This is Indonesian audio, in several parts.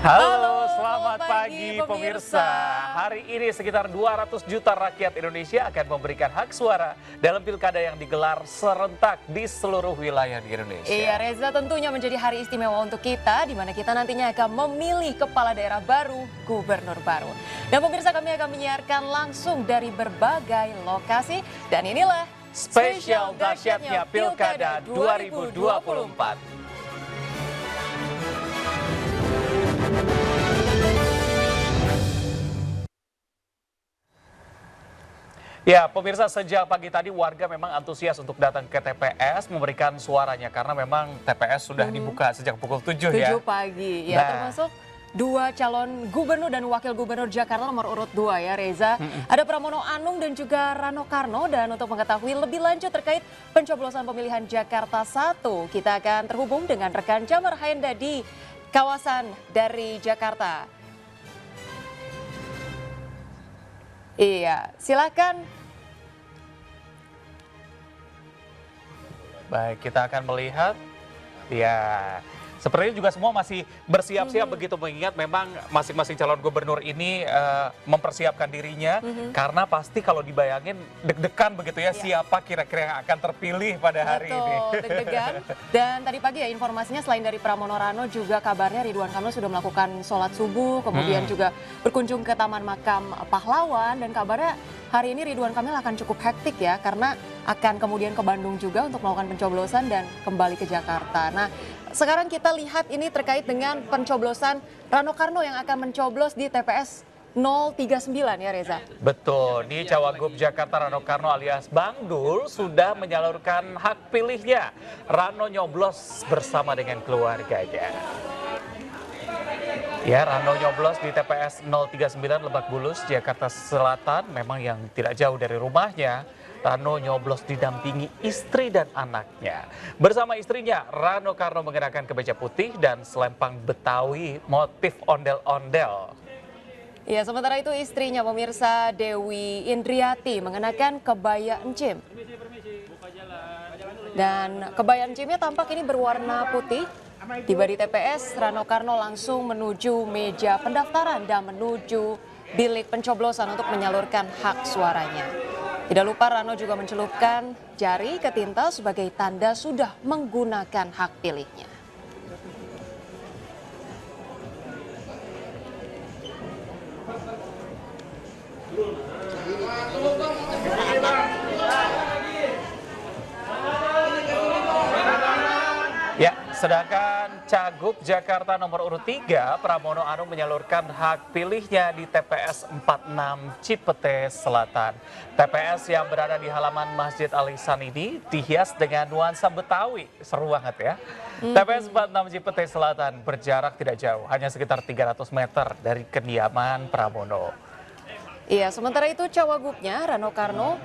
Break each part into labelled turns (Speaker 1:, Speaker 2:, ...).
Speaker 1: Halo, selamat pagi pemirsa. Hari ini sekitar 200 juta rakyat Indonesia akan memberikan hak suara dalam pilkada yang digelar serentak di seluruh wilayah di Indonesia.
Speaker 2: Iya Reza, tentunya menjadi hari istimewa untuk kita, di mana kita nantinya akan memilih kepala daerah baru, gubernur baru. Dan pemirsa, kami akan menyiarkan langsung dari berbagai lokasi, dan inilah
Speaker 1: Spesial dahsyatnya Pilkada 2024. Ya, pemirsa, sejak pagi tadi warga memang antusias untuk datang ke TPS memberikan suaranya karena memang TPS sudah dibuka sejak pukul 7 ya.
Speaker 2: 7 pagi, ya, termasuk dua calon gubernur dan wakil gubernur Jakarta nomor urut 2 ya Reza. Ada Pramono Anung dan juga Rano Karno, dan untuk mengetahui lebih lanjut terkait pencoblosan pemilihan Jakarta 1, kita akan terhubung dengan rekan Jamar Hayenda di kawasan dari Jakarta. Iya, silakan.
Speaker 1: Baik, kita akan melihat. Ya, sepertinya juga semua masih bersiap-siap begitu, mengingat memang masing-masing calon gubernur ini mempersiapkan dirinya karena pasti kalau dibayangin deg-degan begitu ya, siapa kira-kira yang akan terpilih pada hari ini.
Speaker 2: Deg-degan. Dan tadi pagi ya informasinya, selain dari Pramono Rano juga kabarnya Ridwan Kamil sudah melakukan sholat subuh, kemudian juga berkunjung ke Taman Makam Pahlawan, dan kabarnya hari ini Ridwan Kamil akan cukup hektik ya, karena akan kemudian ke Bandung juga untuk melakukan pencoblosan dan kembali ke Jakarta. Nah, sekarang kita lihat ini terkait dengan pencoblosan Rano Karno yang akan mencoblos di TPS 039 ya Reza.
Speaker 1: Betul, di Cawagup Jakarta Rano Karno alias Bang Dul sudah menyalurkan hak pilihnya. Rano nyoblos bersama dengan keluarganya. Ya, Rano nyoblos di TPS 039 Lebak Bulus, Jakarta Selatan, memang yang tidak jauh dari rumahnya. Rano nyoblos didampingi istri dan anaknya. Bersama istrinya, Rano Karno mengenakan kemeja putih dan selempang Betawi motif ondel-ondel.
Speaker 2: Ya, sementara itu istrinya pemirsa Dewi Indriati mengenakan kebaya encim. Dan kebaya encimnya tampak ini berwarna putih. Tiba di TPS, Rano Karno langsung menuju meja pendaftaran dan menuju bilik pencoblosan untuk menyalurkan hak suaranya. Tidak lupa Rano juga mencelupkan jari ke tinta sebagai tanda sudah menggunakan hak pilihnya.
Speaker 1: Ya, sedangkan Cagup Jakarta nomor urut 3, Pramono Anung menyalurkan hak pilihnya di TPS 46 Cipete Selatan. TPS yang berada di halaman Masjid Al-Ihsan ini dihias dengan nuansa Betawi. Seru banget ya. TPS 46 Cipete Selatan berjarak tidak jauh, hanya sekitar 300 meter dari kediaman Pramono.
Speaker 2: Iya, sementara itu Cawagupnya Rano Karno,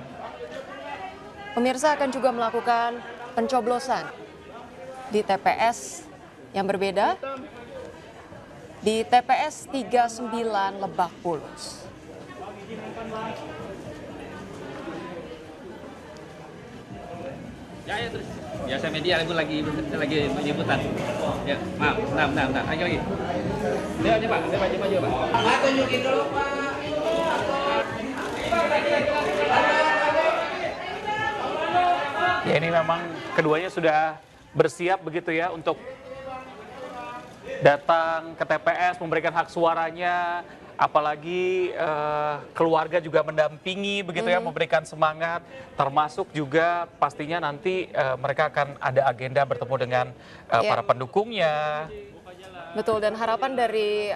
Speaker 2: pemirsa, akan juga melakukan pencoblosan di TPS yang berbeda, di TPS 39 Lebak Bulus.
Speaker 3: Ya terus biasa media lagi liputan. Ya, maaf, bentar, lagi. Dia aja Pak, dia maju Pak. Pak tunjukin dulu Pak.
Speaker 1: Ya, ini memang keduanya sudah bersiap begitu ya untuk datang ke TPS memberikan hak suaranya, apalagi keluarga juga mendampingi begitu ya, memberikan semangat, termasuk juga pastinya nanti mereka akan ada agenda bertemu dengan para pendukungnya.
Speaker 2: Betul, dan harapan dari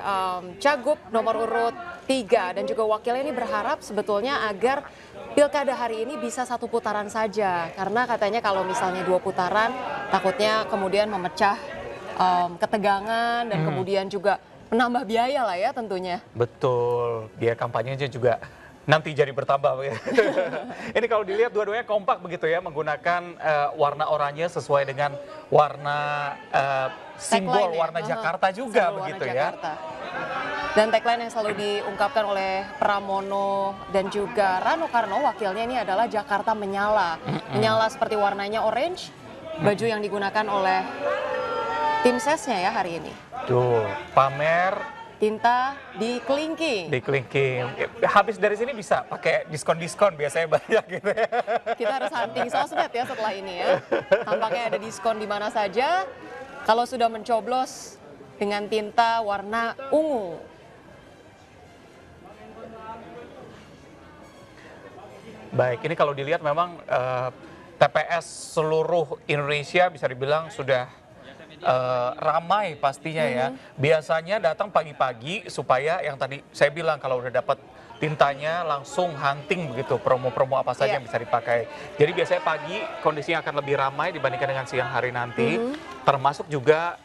Speaker 2: Cagup nomor urut 3 dan juga wakilnya ini berharap sebetulnya agar pilkada hari ini bisa 1 putaran saja, karena katanya kalau misalnya 2 putaran takutnya kemudian memecah ketegangan dan kemudian juga menambah biaya lah ya tentunya.
Speaker 1: Betul, biaya kampanyenya juga nanti jadi bertambah. Ini kalau dilihat dua-duanya kompak begitu ya, menggunakan warna oranye sesuai dengan warna simbol warna Jakarta juga begitu ya.
Speaker 2: Dan tagline yang selalu diungkapkan oleh Pramono dan juga Rano Karno, wakilnya ini adalah Jakarta Menyala. Menyala seperti warnanya orange, baju yang digunakan oleh tim sesnya ya hari ini.
Speaker 1: Tuh, pamer
Speaker 2: tinta di kelingking.
Speaker 1: Di kelingking. Habis dari sini bisa pakai diskon-diskon biasanya banyak gitu ya.
Speaker 2: Kita harus hunting sosmed ya setelah ini ya. Tampaknya ada diskon di mana saja kalau sudah mencoblos dengan tinta warna ungu.
Speaker 1: Baik, ini kalau dilihat memang TPS seluruh Indonesia bisa dibilang sudah ramai pastinya ya. Biasanya datang pagi-pagi supaya yang tadi saya bilang kalau udah dapat tintanya langsung hunting begitu, promo-promo apa saja yang bisa dipakai. Jadi biasanya pagi kondisinya akan lebih ramai dibandingkan dengan siang hari nanti. Termasuk juga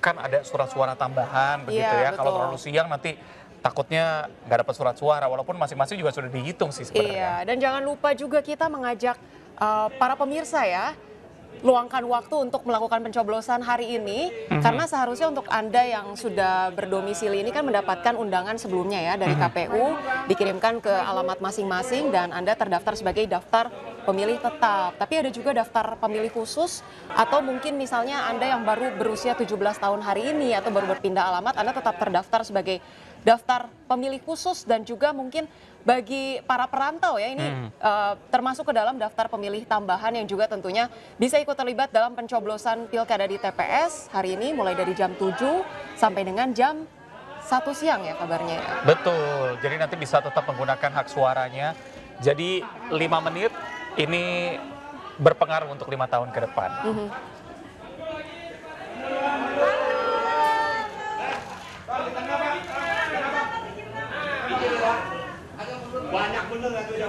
Speaker 1: kan ada surat suara tambahan begitu ya. Kalau terlalu siang nanti takutnya nggak dapat surat suara, walaupun masing-masing juga sudah dihitung sih sebenarnya.
Speaker 2: Iya, dan jangan lupa juga kita mengajak para pemirsa ya, luangkan waktu untuk melakukan pencoblosan hari ini, karena seharusnya untuk Anda yang sudah berdomisili ini kan mendapatkan undangan sebelumnya ya dari KPU, dikirimkan ke alamat masing-masing dan Anda terdaftar sebagai daftar pemilih tetap. Tapi ada juga daftar pemilih khusus atau mungkin misalnya Anda yang baru berusia 17 tahun hari ini atau baru berpindah alamat, Anda tetap terdaftar sebagai daftar pemilih khusus dan juga mungkin bagi para perantau ya ini termasuk ke dalam daftar pemilih tambahan yang juga tentunya bisa ikut terlibat dalam pencoblosan pilkada di TPS hari ini mulai dari jam 7 sampai dengan jam 1 siang ya kabarnya ya.
Speaker 1: Betul, jadi nanti bisa tetap menggunakan hak suaranya. Jadi 5 menit ini berpengaruh untuk 5 tahun ke depan.
Speaker 3: Banyak bener itu ya.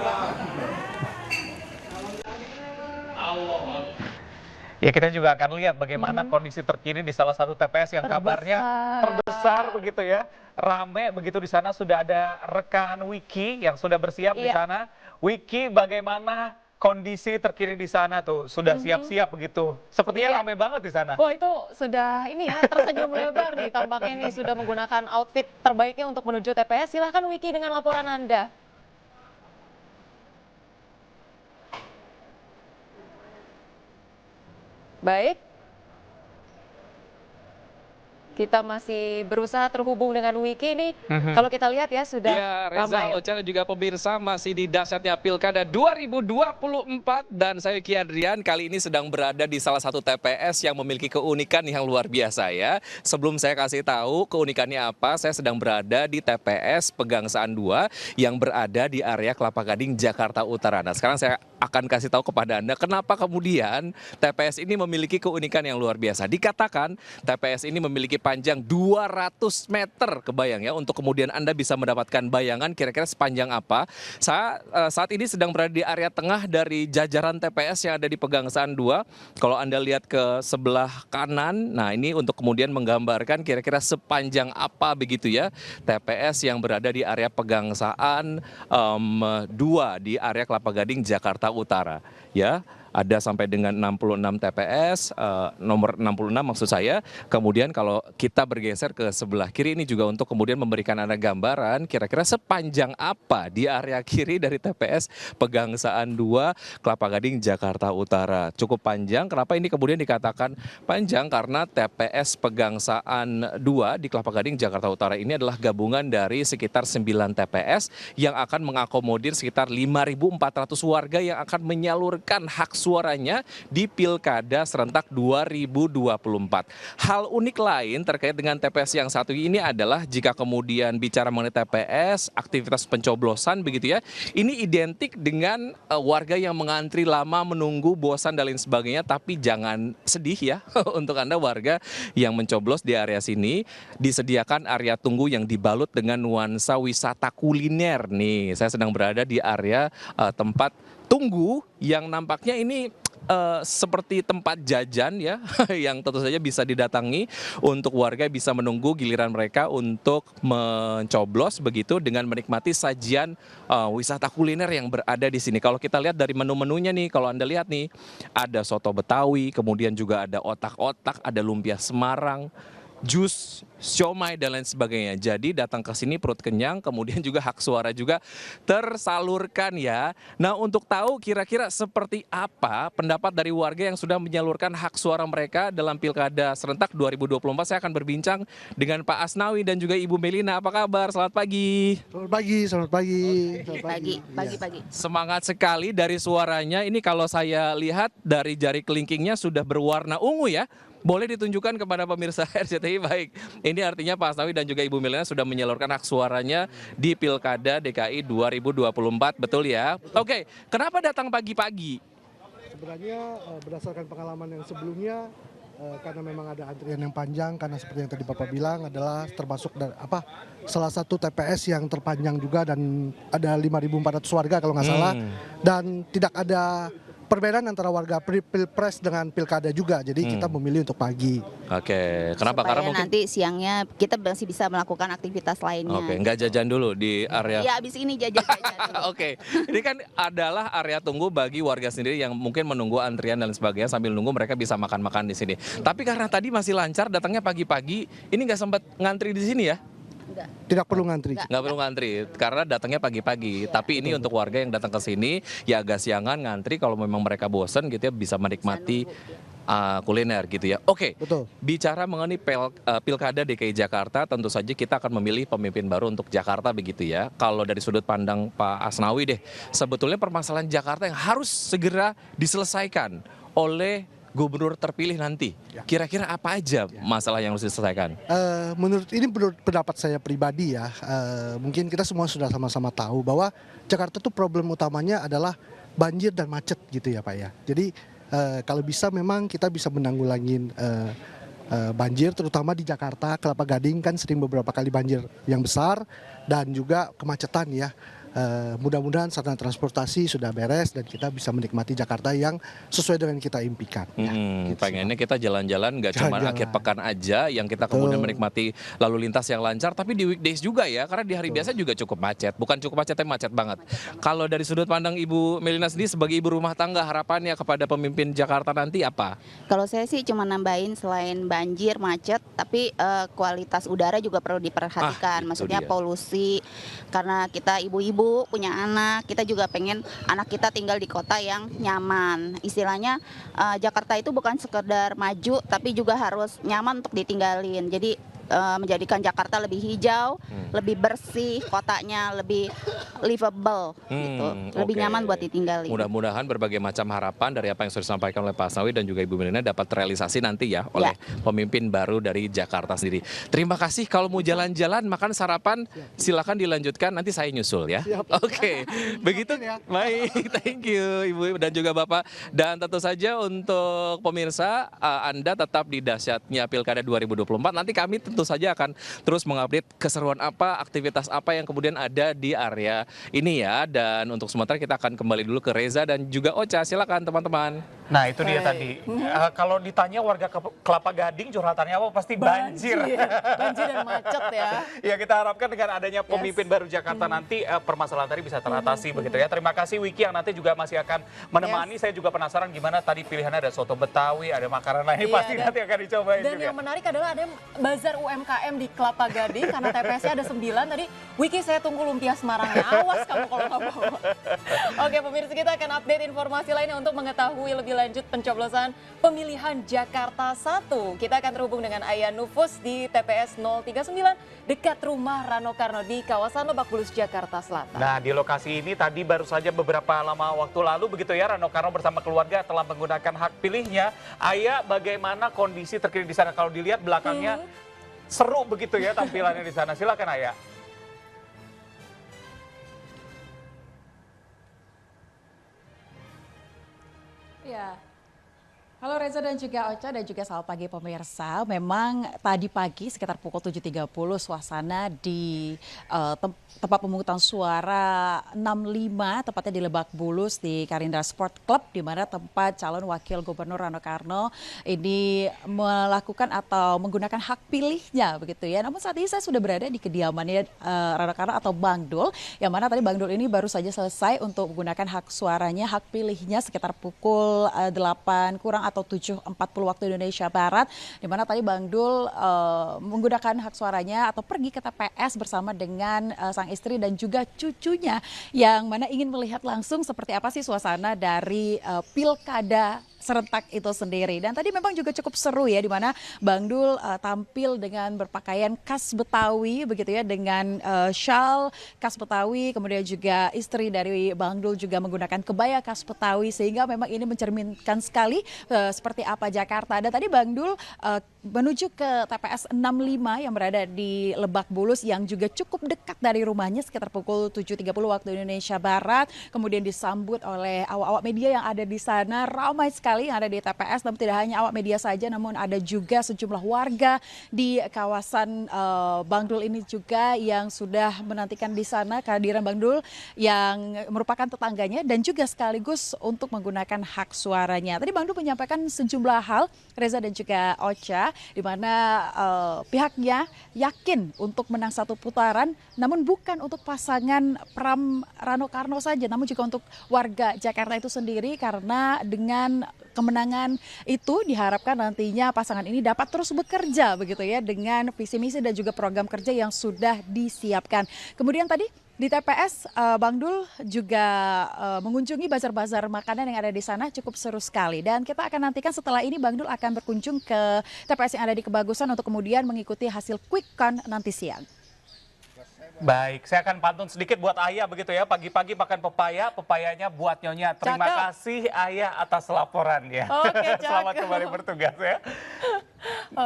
Speaker 1: Ya kita juga akan lihat bagaimana kondisi terkini di salah satu TPS yang kabarnya terbesar begitu ya. Rame begitu di sana, sudah ada rekan Wiki yang sudah bersiap di sana. Wiki, bagaimana kondisi terkini di sana tuh? Sudah siap-siap begitu. Sepertinya rame banget di sana.
Speaker 2: Wah itu sudah ini ya tersenyum lebar nih tampaknya nih sudah menggunakan outfit terbaiknya untuk menuju TPS. Silahkan Wiki dengan laporan Anda. Baik, kita masih berusaha terhubung dengan Wiki nih. Kalau kita lihat ya sudah
Speaker 3: Ya, Reza,
Speaker 2: ramai.
Speaker 3: Ocha dan juga pemirsa masih di dahsyatnya Pilkada 2024 dan saya Ki Adrian kali ini sedang berada di salah satu TPS yang memiliki keunikan yang luar biasa ya. Sebelum saya kasih tahu keunikannya apa, saya sedang berada di TPS Pegangsaan 2 yang berada di area Kelapa Gading, Jakarta Utara. Nah, sekarang saya akan kasih tahu kepada Anda kenapa kemudian TPS ini memiliki keunikan yang luar biasa. Dikatakan TPS ini memiliki panjang 200 meter, kebayang ya, untuk kemudian Anda bisa mendapatkan bayangan kira-kira sepanjang apa. Saya saat ini sedang berada di area tengah dari jajaran TPS yang ada di Pegangsaan 2. Kalau Anda lihat ke sebelah kanan, nah ini untuk kemudian menggambarkan kira-kira sepanjang apa begitu ya TPS yang berada di area Pegangsaan 2 di area Kelapa Gading, Jakarta Utara ya. Ada sampai dengan 66 TPS, nomor 66 maksud saya. Kemudian kalau kita bergeser ke sebelah kiri ini juga untuk kemudian memberikan Anda gambaran kira-kira sepanjang apa di area kiri dari TPS Pegangsaan 2 Kelapa Gading, Jakarta Utara. Cukup panjang, kenapa ini kemudian dikatakan panjang? Karena TPS Pegangsaan 2 di Kelapa Gading, Jakarta Utara ini adalah gabungan dari sekitar 9 TPS yang akan mengakomodir sekitar 5.400 warga yang akan menyalurkan hak suaranya di Pilkada serentak 2024. Hal unik lain terkait dengan TPS yang satu ini adalah jika kemudian bicara mengenai TPS, aktivitas pencoblosan begitu ya, ini identik dengan warga yang mengantri lama, menunggu, bosan dan lain sebagainya, tapi jangan sedih ya untuk Anda warga yang mencoblos di area sini, disediakan area tunggu yang dibalut dengan nuansa wisata kuliner nih. Saya sedang berada di area tempat tunggu yang nampaknya ini seperti tempat jajan ya yang tentu saja bisa didatangi untuk warga bisa menunggu giliran mereka untuk mencoblos begitu dengan menikmati sajian wisata kuliner yang berada di sini. Kalau kita lihat dari menu-menunya nih, kalau Anda lihat nih ada soto Betawi, kemudian juga ada otak-otak, ada lumpia Semarang. jus, siomay dan lain sebagainya. Jadi datang ke sini perut kenyang, kemudian juga hak suara juga tersalurkan ya. Nah, untuk tahu kira-kira seperti apa pendapat dari warga yang sudah menyalurkan hak suara mereka dalam Pilkada serentak 2024, saya akan berbincang dengan Pak Asnawi dan juga Ibu Melina. Apa kabar? Selamat pagi.
Speaker 4: Selamat pagi, selamat pagi. Selamat
Speaker 5: Pagi.
Speaker 3: Semangat sekali dari suaranya. Ini kalau saya lihat dari jari kelingkingnya sudah berwarna ungu ya. Boleh ditunjukkan kepada pemirsa RCTI. Baik, ini artinya Pak Asnawi dan juga Ibu Melina sudah menyalurkan hak suaranya di Pilkada DKI 2024, betul ya? Oke, kenapa datang pagi-pagi?
Speaker 4: Sebenarnya berdasarkan pengalaman yang sebelumnya, karena memang ada antrian yang panjang, karena seperti yang tadi Bapak bilang adalah termasuk salah satu TPS yang terpanjang juga dan ada 5.400 warga kalau nggak salah, dan tidak ada perbedaan antara warga pilpres dengan pilkada juga, jadi kita memilih untuk pagi.
Speaker 3: Oke, kenapa?
Speaker 5: Supaya
Speaker 3: Karena mungkin
Speaker 5: nanti siangnya kita masih bisa melakukan aktivitas lainnya.
Speaker 3: oke, nggak jajan dulu di area.
Speaker 5: Ya abis ini jajan-jajan dulu.
Speaker 3: Oke, ini kan adalah area tunggu bagi warga sendiri yang mungkin menunggu antrian dan sebagainya, sambil nunggu mereka bisa makan-makan di sini. Tapi karena tadi masih lancar, datangnya pagi-pagi, ini nggak sempat ngantri di sini ya?
Speaker 5: Enggak.
Speaker 4: Tidak perlu ngantri.
Speaker 3: Nggak perlu ngantri, karena datangnya pagi-pagi. Tapi ini untuk warga yang datang ke sini, ya agak siangan ngantri, kalau memang mereka bosen gitu ya, bisa menikmati kuliner gitu ya. Oke,
Speaker 4: Betul.
Speaker 3: bicara mengenai Pilkada DKI Jakarta, tentu saja kita akan memilih pemimpin baru untuk Jakarta begitu ya. Kalau dari sudut pandang Pak Asnawi deh, sebetulnya permasalahan Jakarta yang harus segera diselesaikan oleh gubernur terpilih nanti, kira-kira apa aja masalah yang harus diselesaikan?
Speaker 4: Menurut pendapat saya pribadi ya, mungkin kita semua sudah sama-sama tahu bahwa Jakarta tuh problem utamanya adalah banjir dan macet gitu ya Pak ya. Jadi kalau bisa memang kita bisa menanggulangin banjir, terutama di Jakarta. Kelapa Gading kan sering beberapa kali banjir yang besar dan juga kemacetan ya. Mudah-mudahan sarana transportasi sudah beres dan kita bisa menikmati Jakarta yang sesuai dengan kita impikan. Gitu
Speaker 3: Pengennya kita jalan-jalan nggak cuma
Speaker 4: Jalan-jalan.
Speaker 3: akhir pekan aja yang kita kemudian menikmati lalu lintas yang lancar, tapi di weekdays juga ya, karena di hari biasa juga cukup macet. Bukan cukup macet, tapi macet banget. Kalau dari sudut pandang Ibu Melina sendiri sebagai ibu rumah tangga, harapannya kepada pemimpin Jakarta nanti apa?
Speaker 5: Kalau saya sih cuma nambahin selain banjir, macet, tapi kualitas udara juga perlu diperhatikan.
Speaker 3: Itu
Speaker 5: Maksudnya
Speaker 3: dia.
Speaker 5: polusi, karena kita ibu-ibu punya anak, kita juga pengen anak kita tinggal di kota yang nyaman. Istilahnya Jakarta itu bukan sekedar maju, tapi juga harus nyaman untuk ditinggalin. Jadi menjadikan Jakarta lebih hijau, lebih bersih, kotanya lebih livable, gitu, lebih
Speaker 3: oke.
Speaker 5: nyaman buat ditinggalin.
Speaker 3: Mudah-mudahan berbagai macam harapan dari apa yang sudah disampaikan oleh Pak Asnawi dan juga Ibu Melina dapat terrealisasi nanti ya oleh pemimpin baru dari Jakarta sendiri. Terima kasih. Kalau mau jalan-jalan, makan sarapan, silakan dilanjutkan. Nanti saya nyusul ya. Oke, begitu. Baik, thank you Ibu dan juga Bapak. Dan tentu saja untuk pemirsa, Anda tetap di dahsyatnya Pilkada 2024. Nanti kami tentu saja akan terus mengupdate keseruan apa, aktivitas apa yang kemudian ada di area ini ya. Dan untuk sementara kita akan kembali dulu ke Reza dan juga Ocha. Silakan teman-teman.
Speaker 1: Nah itu dia tadi, kalau ditanya warga Kelapa Gading curhatannya apa, pasti banjir.
Speaker 2: Banjir dan macet ya.
Speaker 1: Ya kita harapkan dengan adanya pemimpin baru Jakarta nanti permasalahan tadi bisa teratasi begitu ya. Terima kasih Wiki yang nanti juga masih akan menemani. Saya juga penasaran gimana tadi pilihannya, ada soto Betawi, ada makanan lain,
Speaker 2: Iya,
Speaker 1: pasti nanti akan dicobain
Speaker 2: Dan
Speaker 1: juga.
Speaker 2: yang menarik adalah ada bazar UMKM di Kelapa Gading karena TPS-nya ada 9 tadi. Wiki, saya tunggu lumpia Semarangnya. Awas kamu kalau nggak bawa. Oke pemirsa, kita akan update informasi lainnya untuk mengetahui lebih lanjut pencoblosan pemilihan Jakarta 1. Kita akan terhubung dengan Ayah Nufus di TPS 039 dekat rumah Rano Karno di kawasan Lebak Bulus, Jakarta Selatan.
Speaker 1: Nah di lokasi ini tadi baru saja beberapa lama waktu lalu begitu ya, Rano Karno bersama keluarga telah menggunakan hak pilihnya. Ayah, bagaimana kondisi terkini di sana? Kalau dilihat belakangnya seru begitu ya tampilannya di sana. Silakan Ayah.
Speaker 6: Ya. Halo Reza dan juga Ocha dan juga selamat pagi pemirsa. Memang tadi pagi sekitar pukul 7.30 suasana di tempat pemungutan suara 65 tepatnya di Lebak Bulus di Karindra Sport Club, di mana tempat calon wakil gubernur Rano Karno ini melakukan atau menggunakan hak pilihnya begitu ya. Namun saat ini saya sudah berada di kediamannya Rano Karno atau Bang Dul, yang mana tadi Bang Dul ini baru saja selesai untuk menggunakan hak suaranya, hak pilihnya sekitar pukul 8 kurang atau 7.40 waktu Indonesia Barat, di mana tadi Bang Dul menggunakan hak suaranya atau pergi ke TPS bersama dengan sang istri dan juga cucunya, yang mana ingin melihat langsung seperti apa sih suasana dari pilkada serentak itu sendiri. Dan tadi memang juga cukup seru ya, di mana Bang Dul tampil dengan berpakaian khas Betawi begitu ya, dengan shawl khas Betawi, kemudian juga istri dari Bang Dul juga menggunakan kebaya khas Betawi, sehingga memang ini mencerminkan sekali seperti apa Jakarta. Dan tadi Bang Dul menuju ke TPS 65 yang berada di Lebak Bulus, yang juga cukup dekat dari rumahnya, sekitar pukul 7.30 waktu Indonesia Barat. Kemudian disambut oleh awak-awak media yang ada di sana, ramai sekali yang ada di TPS. Namun tidak hanya awak media saja, namun ada juga sejumlah warga di kawasan Bang Dul ini juga yang sudah menantikan di sana kehadiran Bang Dul yang merupakan tetangganya dan juga sekaligus untuk menggunakan hak suaranya. Tadi Bang Dul menyampaikan sejumlah hal, Reza dan juga Ocha, di mana pihaknya yakin untuk menang satu putaran, namun bukan untuk pasangan Pram Rano Karno saja, namun juga untuk warga Jakarta itu sendiri, karena dengan kemenangan itu diharapkan nantinya pasangan ini dapat terus bekerja begitu ya, dengan visi misi dan juga program kerja yang sudah disiapkan. Kemudian tadi di TPS Bang Dul juga mengunjungi bazar-bazar makanan yang ada di sana, cukup seru sekali. Dan kita akan nantikan setelah ini Bang Dul akan berkunjung ke TPS yang ada di Kebagusan untuk kemudian mengikuti hasil quick count nanti siang.
Speaker 1: Baik, saya akan pantun sedikit buat Ayah begitu ya. Pagi-pagi makan pepaya, pepayanya buat Nyonya. Terima kasih Ayah atas laporannya.
Speaker 2: Oke,
Speaker 1: Selamat kembali bertugas ya.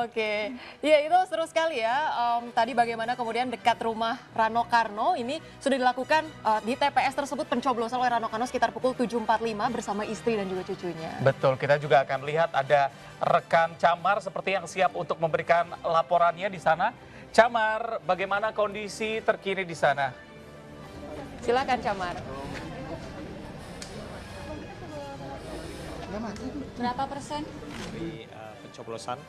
Speaker 2: Oke, ya itu seru sekali ya. Tadi bagaimana kemudian dekat rumah Rano Karno ini sudah dilakukan di TPS tersebut pencoblosan oleh Rano Karno sekitar pukul 7.45 bersama istri dan juga cucunya.
Speaker 1: Betul, kita juga akan lihat ada rekan Camar seperti yang siap untuk memberikan laporannya di sana. Camar, bagaimana kondisi terkini di sana?
Speaker 2: Silakan Camar.
Speaker 6: Berapa persen?
Speaker 7: Di pencoblosan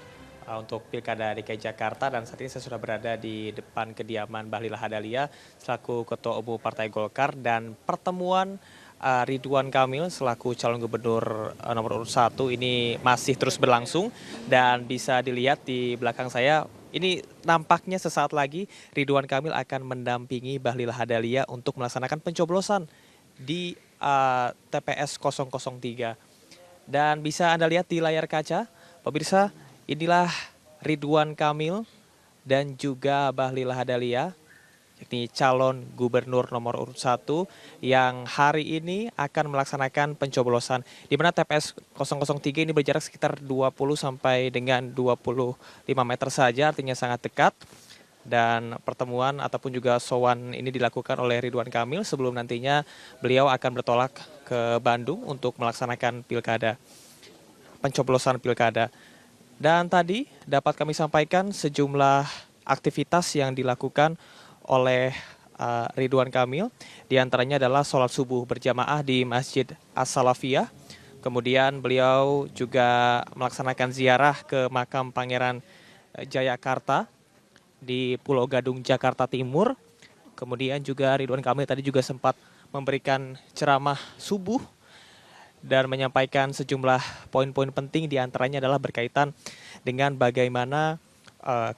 Speaker 7: untuk Pilkada DKI Jakarta, dan saat ini saya sudah berada di depan kediaman Bahlil Lahadalia selaku Ketua Umum Partai Golkar, dan pertemuan Ridwan Kamil selaku calon gubernur nomor urut 1 ini masih terus berlangsung, dan bisa dilihat di belakang saya ini nampaknya sesaat lagi Ridwan Kamil akan mendampingi Bahlil Lahadalia untuk melaksanakan pencoblosan di TPS 003. Dan bisa Anda lihat di layar kaca, pemirsa, inilah Ridwan Kamil dan juga Bahlil Lahadalia, yakni calon gubernur nomor urut 1 yang hari ini akan melaksanakan pencoblosan, di mana TPS 003 ini berjarak sekitar 20 sampai dengan 25 meter saja, artinya sangat dekat. Dan pertemuan ataupun juga sowan ini dilakukan oleh Ridwan Kamil sebelum nantinya beliau akan bertolak ke Bandung untuk melaksanakan pilkada, pencoblosan pilkada. Dan tadi dapat kami sampaikan sejumlah aktivitas yang dilakukan oleh Ridwan Kamil, diantaranya adalah sholat subuh berjamaah di Masjid As-Salafiyah. Kemudian beliau juga melaksanakan ziarah ke makam Pangeran Jayakarta di Pulau Gadung, Jakarta Timur. Kemudian juga Ridwan Kamil tadi juga sempat memberikan ceramah subuh dan menyampaikan sejumlah poin-poin penting, diantaranya adalah berkaitan dengan bagaimana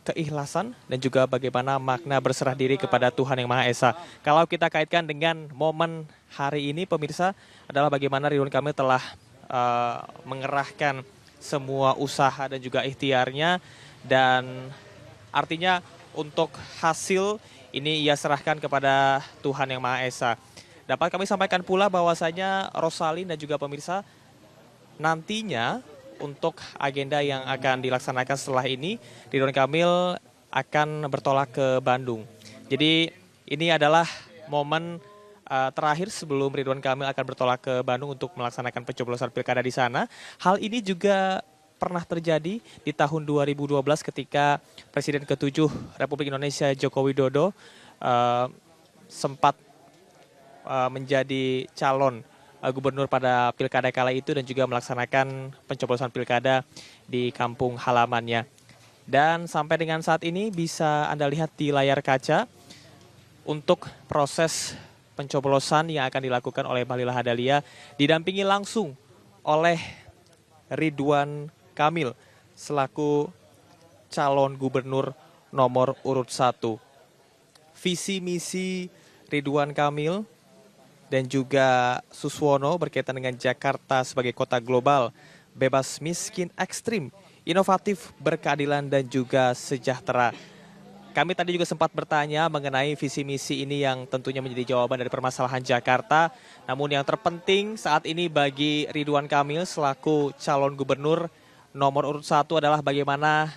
Speaker 7: keikhlasan dan juga bagaimana makna berserah diri kepada Tuhan Yang Maha Esa. Kalau kita kaitkan dengan momen hari ini, pemirsa, adalah bagaimana Ridwan Kamil telah mengerahkan semua usaha dan juga ikhtiarnya, dan artinya untuk hasil ini ia serahkan kepada Tuhan Yang Maha Esa. Dapat kami sampaikan pula bahwasanya Rosalin dan juga pemirsa, nantinya untuk agenda yang akan dilaksanakan setelah ini, Ridwan Kamil akan bertolak ke Bandung. Jadi ini adalah momen terakhir sebelum Ridwan Kamil akan bertolak ke Bandung untuk melaksanakan pencoblosan pilkada di sana. Hal ini juga pernah terjadi di tahun 2012 ketika Presiden ke-7 Republik Indonesia Joko Widodo sempat menjadi calon gubernur pada pilkada kala itu dan juga melaksanakan pencoblosan pilkada di kampung halamannya. Dan sampai dengan saat ini bisa Anda lihat di layar kaca untuk proses pencoblosan yang akan dilakukan oleh Bahlil Lahadalia didampingi langsung oleh Ridwan Kamil selaku calon gubernur nomor urut 1. Visi misi Ridwan Kamil dan juga Suswono berkaitan dengan Jakarta sebagai kota global, bebas miskin ekstrim, inovatif, berkeadilan dan juga sejahtera. Kami tadi juga sempat bertanya mengenai visi misi ini yang tentunya menjadi jawaban dari permasalahan Jakarta. Namun yang terpenting saat ini bagi Ridwan Kamil selaku calon gubernur nomor urut 1 adalah bagaimana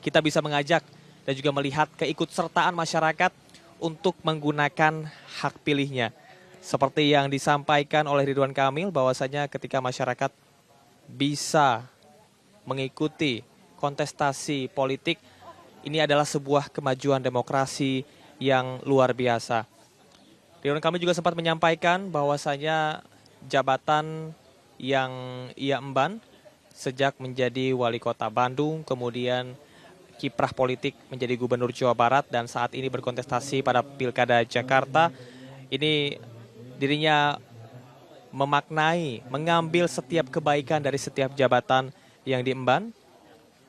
Speaker 7: kita bisa mengajak dan juga melihat keikutsertaan masyarakat untuk menggunakan hak pilihnya. Seperti yang disampaikan oleh Ridwan Kamil bahwasanya ketika masyarakat bisa mengikuti kontestasi politik, ini adalah sebuah kemajuan demokrasi yang luar biasa. Ridwan Kamil juga sempat menyampaikan bahwasanya jabatan yang ia emban sejak menjadi wali kota Bandung, kemudian kiprah politik menjadi gubernur Jawa Barat dan saat ini berkontestasi pada Pilkada Jakarta. Ini dirinya memaknai, mengambil setiap kebaikan dari setiap jabatan yang diemban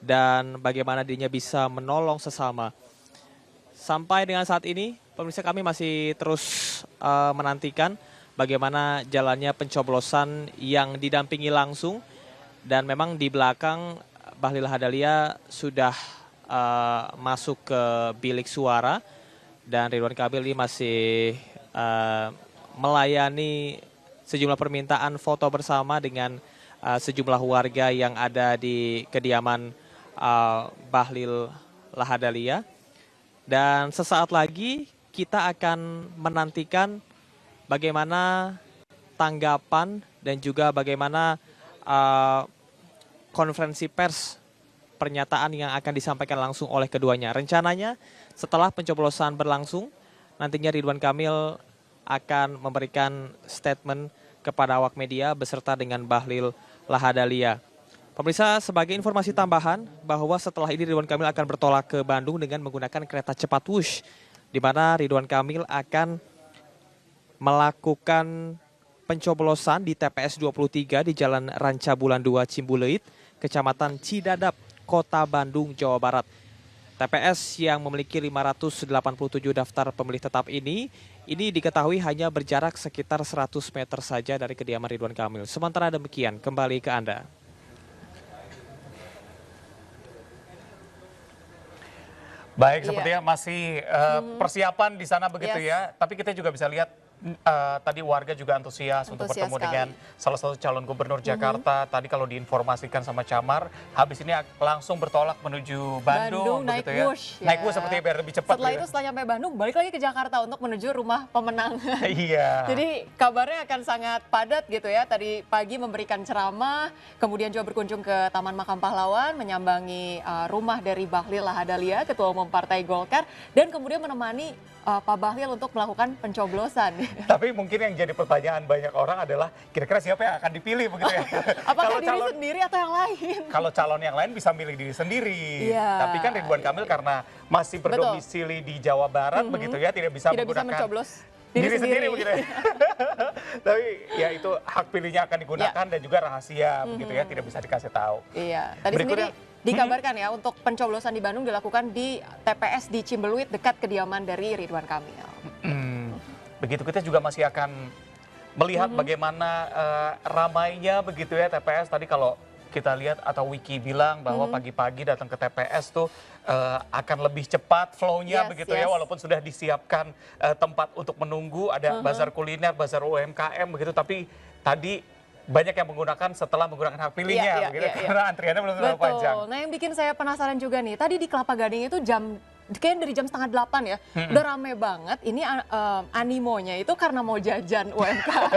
Speaker 7: dan bagaimana dirinya bisa menolong sesama. Sampai dengan saat ini, pemirsa, kami masih terus menantikan bagaimana jalannya pencoblosan yang didampingi langsung. Dan memang di belakang Bahlil Lahadalia sudah masuk ke bilik suara dan Ridwan Kamil ini masih melayani sejumlah permintaan foto bersama dengan sejumlah warga yang ada di kediaman Bahlil Lahadalia. Dan sesaat lagi kita akan menantikan bagaimana tanggapan dan juga bagaimana konferensi pers pernyataan yang akan disampaikan langsung oleh keduanya. Rencananya setelah pencoblosan berlangsung, nantinya Ridwan Kamil akan memberikan statement kepada awak media beserta dengan Bahlil Lahadalia. Pemirsa, sebagai informasi tambahan bahwa setelah ini Ridwan Kamil akan bertolak ke Bandung dengan menggunakan kereta cepat Wush, di mana Ridwan Kamil akan melakukan pencoblosan di TPS 23 di Jalan Ranca Bulan 2 Cimbuleuit, Kecamatan Cidadap, Kota Bandung, Jawa Barat. TPS yang memiliki 587 daftar pemilih tetap ini diketahui hanya berjarak sekitar 100 meter saja dari kediaman Ridwan Kamil. Sementara demikian, kembali ke Anda.
Speaker 1: Baik, sepertinya masih persiapan di sana begitu ya. Tapi kita juga bisa lihat tadi warga juga antusias untuk bertemu dengan salah satu calon gubernur Jakarta. Tadi kalau diinformasikan sama Camar, habis ini langsung bertolak menuju Bandung
Speaker 2: naik
Speaker 1: begitu ya.
Speaker 2: Wush,
Speaker 1: Naik Wush sepertinya biar lebih cepat.
Speaker 2: Setelah itu setelah nyampe Bandung, balik lagi ke Jakarta untuk menuju rumah pemenang.
Speaker 1: Iya.
Speaker 2: Jadi kabarnya akan sangat padat gitu ya. Tadi pagi memberikan ceramah, kemudian juga berkunjung ke Taman Makam Pahlawan, menyambangi rumah dari Bahlil Lahadalia, Ketua Umum Partai Golkar, dan kemudian menemani Pak Bahlil untuk melakukan pencoblosan.
Speaker 1: Tapi mungkin yang jadi pertanyaan banyak orang adalah kira-kira siapa yang akan dipilih begitu ya?
Speaker 2: Apakah diri sendiri atau yang lain?
Speaker 1: Kalau calon yang lain bisa milih diri sendiri.
Speaker 2: Iya.
Speaker 1: Tapi kan Ridwan Kamil karena masih berdomisili di Jawa Barat begitu ya, tidak bisa menggunakan
Speaker 2: mencoblos
Speaker 1: diri sendiri begitu ya. Tapi ya itu hak pilihnya akan digunakan dan juga rahasia begitu ya, tidak bisa dikasih tahu.
Speaker 2: Iya, tadi sendiri dikabarkan ya untuk pencoblosan di Bandung dilakukan di TPS di Cimbeluyit dekat kediaman dari Ridwan Kamil.
Speaker 1: Begitu, kita juga masih akan melihat bagaimana ramainya begitu ya TPS. Tadi kalau kita lihat atau Wiki bilang bahwa pagi-pagi datang ke TPS tuh akan lebih cepat flow-nya begitu ya, walaupun sudah disiapkan tempat untuk menunggu, ada bazar kuliner, bazar UMKM begitu, tapi tadi banyak yang menggunakan setelah menggunakan hak pilihnya begitu, karena antriannya belum terlalu panjang.
Speaker 2: Nah, yang bikin saya penasaran juga nih, tadi di Kelapa Gading itu kayaknya dari jam 7:30 ya, udah rame banget. Ini animonya itu karena mau jajan UMKM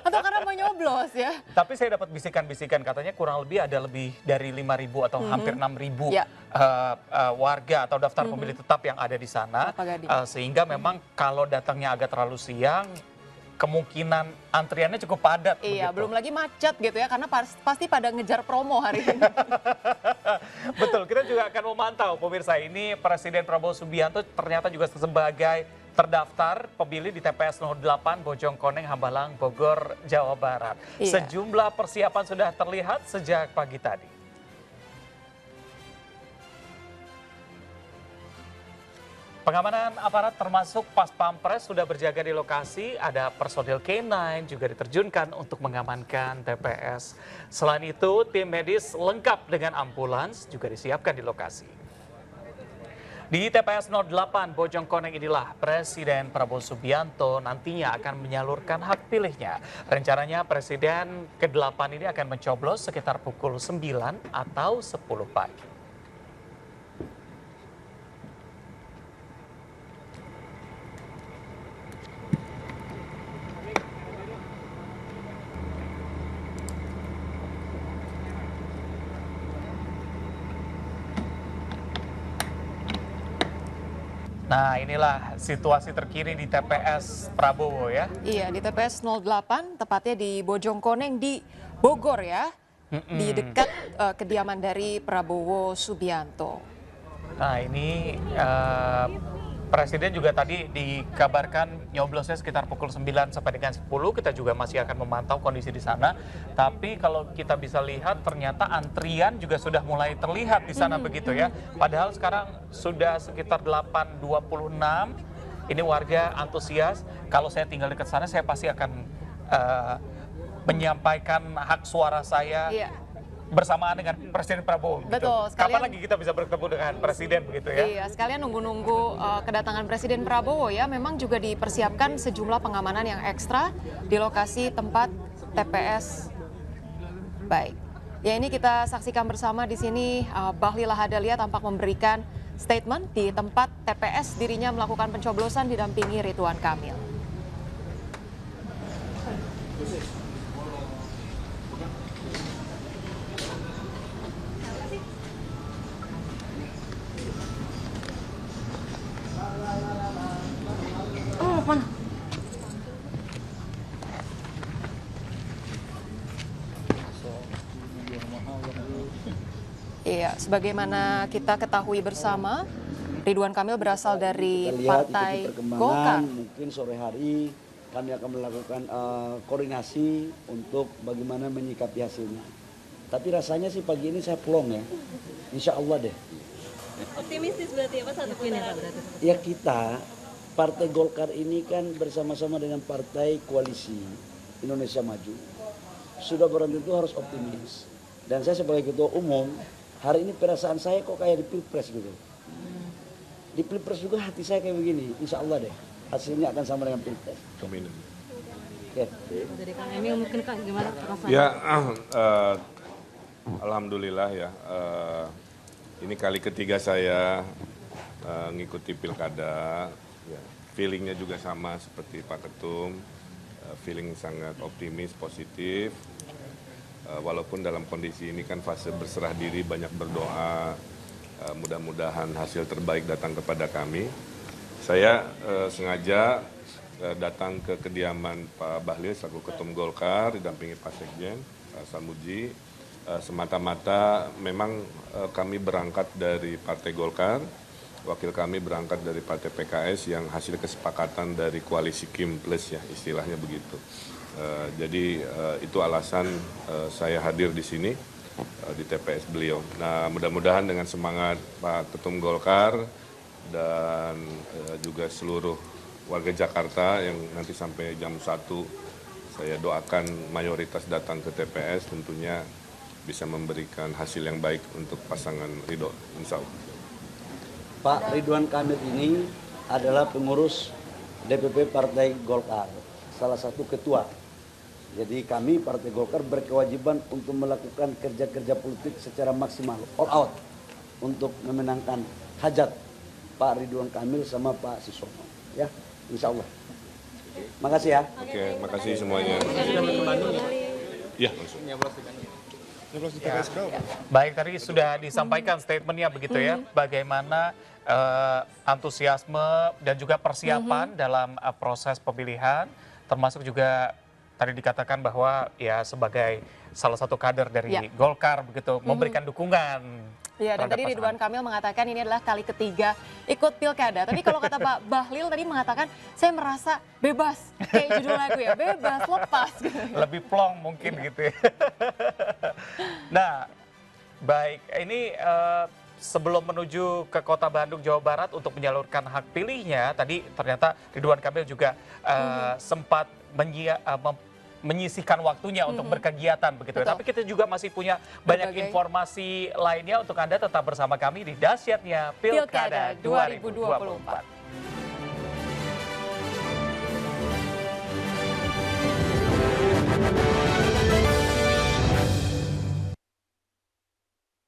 Speaker 2: atau karena mau nyoblos ya?
Speaker 1: Tapi saya dapat bisikan-bisikan katanya kurang lebih ada lebih dari 5.000 atau hampir 6.000 warga atau daftar pemilih tetap yang ada di sana. Sehingga memang kalau datangnya agak terlalu siang, kemungkinan antriannya cukup padat.
Speaker 2: Iya,
Speaker 1: begitu.
Speaker 2: belum lagi macet gitu ya, karena pasti pada ngejar promo hari ini.
Speaker 1: Betul, kita juga akan memantau pemirsa ini Presiden Prabowo Subianto ternyata juga sebagai terdaftar pemilih di TPS 08 Bojongkoneng, Hambalang, Bogor, Jawa Barat.
Speaker 2: Iya.
Speaker 1: Sejumlah persiapan sudah terlihat sejak pagi tadi. Pengamanan aparat termasuk pas pampres sudah berjaga di lokasi, ada personil K9 juga diterjunkan untuk mengamankan TPS. Selain itu, tim medis lengkap dengan ambulans juga disiapkan di lokasi. Di TPS 08 Bojongkoneng inilah Presiden Prabowo Subianto nantinya akan menyalurkan hak pilihnya. Rencananya Presiden ke-8 ini akan mencoblos sekitar pukul 9 atau 10 pagi. Nah, inilah situasi terkini di TPS Prabowo ya.
Speaker 2: Iya, di TPS 08, tepatnya di Bojongkoneng di Bogor ya. Di dekat kediaman dari Prabowo Subianto.
Speaker 1: Nah, ini Presiden juga tadi dikabarkan nyoblosnya sekitar pukul 9 sampai dengan 10. Kita juga masih akan memantau kondisi di sana. Tapi kalau kita bisa lihat ternyata antrian juga sudah mulai terlihat di sana begitu ya. Padahal sekarang sudah sekitar 8.26. Ini warga antusias. Kalau saya tinggal dekat sana saya pasti akan menyampaikan hak suara saya.
Speaker 2: Iya.
Speaker 1: Bersamaan dengan Presiden Prabowo.
Speaker 2: Betul,
Speaker 1: Gitu. Kapan lagi kita bisa bertemu dengan Presiden begitu ya?
Speaker 2: Iya, sekalian nunggu-nunggu kedatangan Presiden Prabowo ya. Memang juga dipersiapkan sejumlah pengamanan yang ekstra di lokasi tempat TPS. Baik, ya ini kita saksikan bersama di sini Bahlil Lahadalia tampak memberikan statement di tempat TPS dirinya melakukan pencoblosan didampingi Ridwan Kamil. Iya, sebagaimana kita ketahui bersama, Ridwan Kamil berasal dari
Speaker 8: Kita lihat
Speaker 2: Partai
Speaker 8: ikuti perkembangan,
Speaker 2: Golkar.
Speaker 8: mungkin sore hari kami akan melakukan koordinasi untuk bagaimana menyikapi hasilnya. Tapi rasanya sih pagi ini saya plong ya, insya Allah deh.
Speaker 9: Optimistis berarti ya Pak satu putaran?
Speaker 8: Ya kita, Partai Golkar ini kan bersama-sama dengan Partai Koalisi Indonesia Maju. Sudah barang tentu harus optimis. Dan saya sebagai Ketua Umum, hari ini perasaan saya kok kayak di Pilpres gitu. Di Pilpres juga hati saya kayak begini, insya Allah deh. Hasilnya akan sama dengan Pilpres.
Speaker 10: Amin.
Speaker 8: Oke.
Speaker 9: Dari Kang Emil mungkin Kak gimana perasaan?
Speaker 10: Ya, alhamdulillah ya. Ini kali ketiga saya ngikuti pilkada. Ya, feelingnya juga sama seperti Pak Ketum. Feeling sangat optimis, positif. Walaupun dalam kondisi ini kan fase berserah diri, banyak berdoa. Mudah-mudahan hasil terbaik datang kepada kami. Saya sengaja datang ke kediaman Pak Bahlil selaku Ketum Golkar didampingi Pak Sekjen, Pak Samuji. Semata-mata memang kami berangkat dari Partai Golkar, wakil kami berangkat dari Partai PKS yang hasil kesepakatan dari koalisi Kim Plus ya, istilahnya begitu. Jadi itu alasan saya hadir di sini di TPS beliau. Nah, mudah-mudahan dengan semangat Pak Ketum Golkar dan juga seluruh warga Jakarta yang nanti sampai jam 1 saya doakan mayoritas datang ke TPS tentunya bisa memberikan hasil yang baik untuk pasangan Ridho, insya Allah.
Speaker 8: Pak Ridwan Kamil ini adalah pengurus DPP Partai Golkar, salah satu ketua. Jadi kami Partai Golkar berkewajiban untuk melakukan kerja-kerja politik secara maksimal, all out, untuk memenangkan hajat Pak Ridwan Kamil sama Pak Sisono. Ya, insya Allah. Makasih ya.
Speaker 10: Oke, makasih semuanya. Ya, langsung.
Speaker 1: Ya. Baik, tadi sudah disampaikan statementnya begitu ya, bagaimana antusiasme dan juga persiapan dalam proses pemilihan, termasuk juga tadi dikatakan bahwa ya sebagai salah satu kader dari Golkar begitu memberikan dukungan
Speaker 2: Ya, dan tadi Ridwan Kamil mengatakan ini adalah kali ketiga ikut pilkada. Tapi kalau kata Pak Bahlil tadi mengatakan saya merasa bebas, kayak judul lagu ya, bebas, lepas. Gitu.
Speaker 1: Lebih plong mungkin gitu ya. Nah, baik, ini sebelum menuju ke Kota Bandung, Jawa Barat untuk menyalurkan hak pilihnya, tadi ternyata Ridwan Kamil juga sempat menyisihkan waktunya untuk berkegiatan begitu. Tapi kita juga masih punya banyak informasi lainnya untuk Anda, tetap bersama kami di Dahsyatnya Pilkada 2024.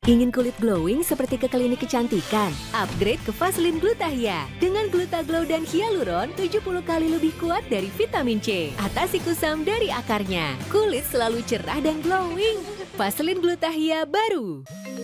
Speaker 11: Ingin kulit glowing seperti ke klinik kecantikan? Upgrade ke Vaseline Glutathione. Dengan Glutaglow dan Hyaluron, 70 kali lebih kuat dari vitamin C. Atasi kusam dari akarnya. Kulit selalu cerah dan glowing. Vaseline Glutathione baru.